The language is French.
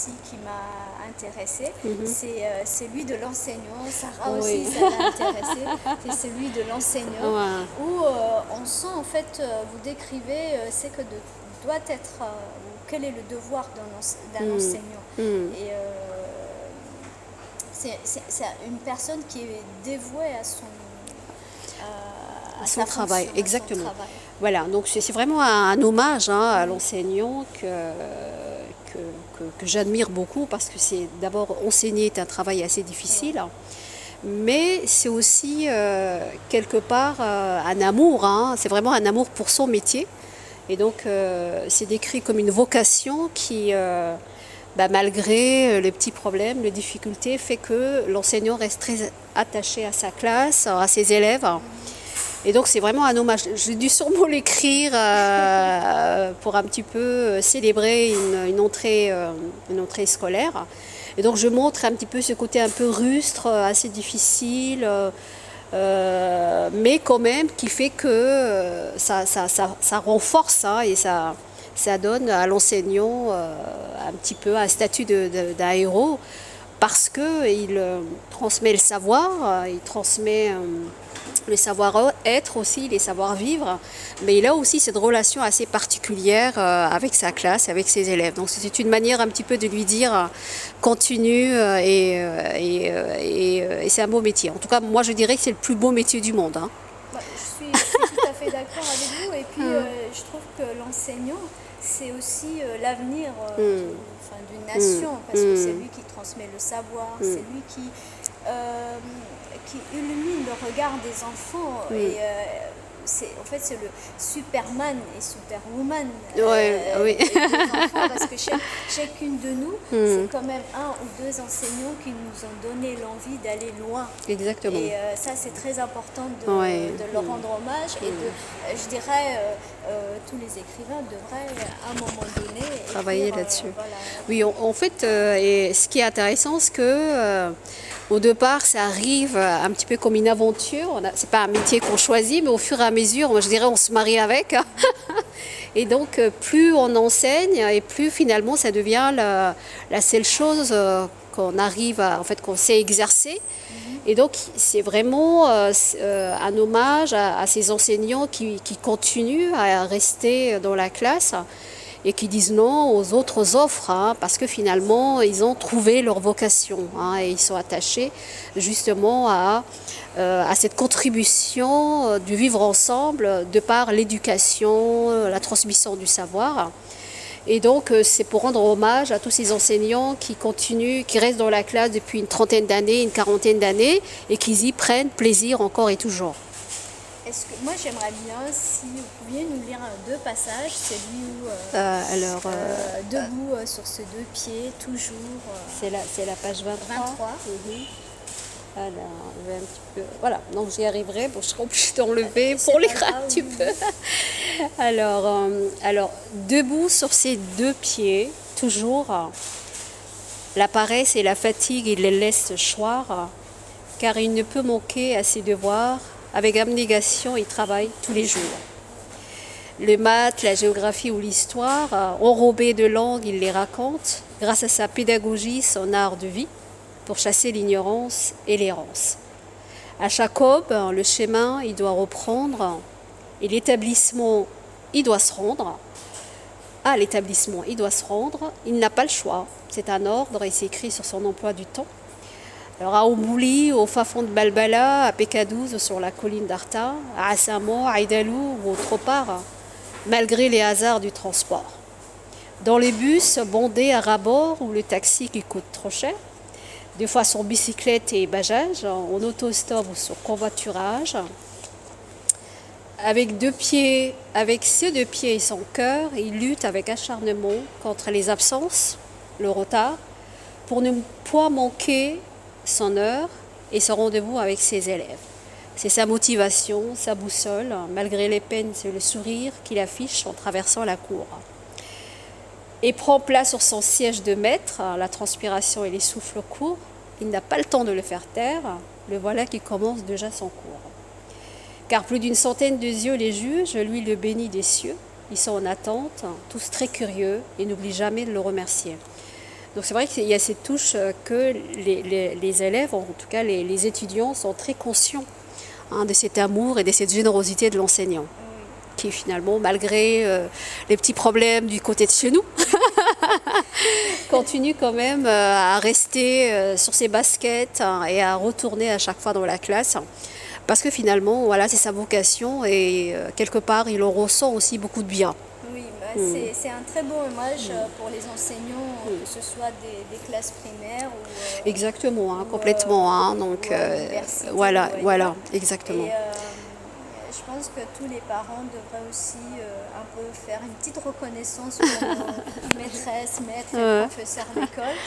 aussi qui m'a intéressée. Mhm. C'est celui de l'enseignant. Sarah Oui. aussi, ça l'a intéressée. C'est celui de l'enseignant Ouais. où on sent en fait, vous décrivez c'est que doit être, ou quel est le devoir d'un Mm. enseignant. Mm. Et c'est une personne qui est dévouée à Son sa travail, fonction, à son exactement. travail. Voilà, donc c'est vraiment un hommage à l'enseignant que j'admire beaucoup parce que c'est d'abord enseigner est un travail assez difficile, mais c'est aussi quelque part un amour, hein, c'est vraiment un amour pour son métier. Et donc c'est décrit comme une vocation qui, malgré les petits problèmes, les difficultés, fait que l'enseignant reste très attaché à sa classe, à ses élèves. Et donc c'est vraiment un hommage. J'ai dû sûrement l'écrire pour un petit peu célébrer une entrée scolaire. Et donc je montre un petit peu ce côté un peu rustre, assez difficile, mais quand même qui fait que ça renforce hein, et ça donne à l'enseignant un petit peu un statut d'un héros parce qu'il transmet le savoir, il transmet le savoir-être aussi, les savoir-vivre, mais il a aussi cette relation assez particulière avec sa classe, avec ses élèves. Donc c'est une manière un petit peu de lui dire continue et c'est un beau métier. En tout cas, moi je dirais que c'est le plus beau métier du monde. Hein. Je suis tout à fait d'accord avec vous. Et puis, je trouve que l'enseignant, c'est aussi l'avenir d'une nation, parce que c'est lui qui transmet le savoir, c'est lui qui illumine le regard des enfants. Et en fait, c'est le Superman et Superwoman Oui. des enfants, parce que chacune de nous, c'est quand même un ou deux enseignants qui nous ont donné l'envie d'aller loin. Exactement. Et ça, c'est très important de leur rendre hommage. Et je dirais, tous les écrivains devraient, à un moment donné, travailler là-dessus. Voilà. Oui, en fait, et ce qui est intéressant, c'est que au départ, ça arrive un petit peu comme une aventure. C'est pas un métier qu'on choisit, mais au fur et à mesure, moi, je dirais, on se marie avec. Et donc, plus on enseigne, et plus finalement, ça devient la seule chose qu'on arrive en fait, qu'on sait exercer. Et donc, c'est vraiment un hommage à ces enseignants qui continuent à rester dans la classe et qui disent non aux autres offres, hein, parce que finalement, ils ont trouvé leur vocation hein, et ils sont attachés justement à cette contribution du vivre ensemble de par l'éducation, la transmission du savoir. Et donc, c'est pour rendre hommage à tous ces enseignants qui continuent, qui restent dans la classe depuis une trentaine d'années, une quarantaine d'années, et qui y prennent plaisir encore et toujours. Moi, j'aimerais bien, si vous pouviez nous lire deux passages, celui où debout sur ses deux pieds, toujours. C'est la page 23. 23. Alors, je vais un petit peu. Voilà, donc j'y arriverai. Bon, je serai obligée d'enlever pour lire un petit peu. Alors, debout sur ses deux pieds, toujours. La paresse et la fatigue, il les laisse choir, car il ne peut manquer à ses devoirs. Avec abnégation, il travaille tous les jours. Le maths, la géographie ou l'histoire, enrobés de langue, il les raconte, grâce à sa pédagogie, son art de vie, pour chasser l'ignorance et l'errance. À chaque aube, le chemin, il doit reprendre, et l'établissement, il doit se rendre. À l'établissement, il doit se rendre, il n'a pas le choix, c'est un ordre, et c'est écrit sur son emploi du temps. Alors à Oumouli, au fin fond de Balbala, à Pécadouz, sur la colline d'Arta, à Assamon, à Aïdalou ou autre part, malgré les hasards du transport. Dans les bus bondés à rabord ou le taxi qui coûte trop cher, des fois sur bicyclette et bajage, en autostop ou sur covoiturage, avec ses deux pieds et son cœur, il lutte avec acharnement contre les absences, le retard, pour ne point manquer son heure et son rendez-vous avec ses élèves. C'est sa motivation, sa boussole, malgré les peines, c'est le sourire qu'il affiche en traversant la cour. Et prend place sur son siège de maître, la transpiration et les souffles courts. Il n'a pas le temps de le faire taire, le voilà qui commence déjà son cours. Car plus d'une centaine de yeux les jugent, lui le bénit des cieux. Ils sont en attente, tous très curieux et n'oublient jamais de le remercier. Donc c'est vrai qu'il y a cette touche que les élèves, en tout cas les étudiants, sont très conscients de cet amour et de cette générosité de l'enseignant, qui finalement, malgré les petits problèmes du côté de chez nous, continue quand même à rester sur ses baskets et à retourner à chaque fois dans la classe. Parce que finalement, voilà, c'est sa vocation et quelque part, il en ressent aussi beaucoup de bien. Oui, c'est un très beau hommage pour les enseignants, que ce soit des classes primaires ou Exactement, complètement. Donc voilà, voilà, exactement. Et je pense que tous les parents devraient aussi un peu faire une petite reconnaissance pour nos maîtresses, maîtres et professeurs d'école.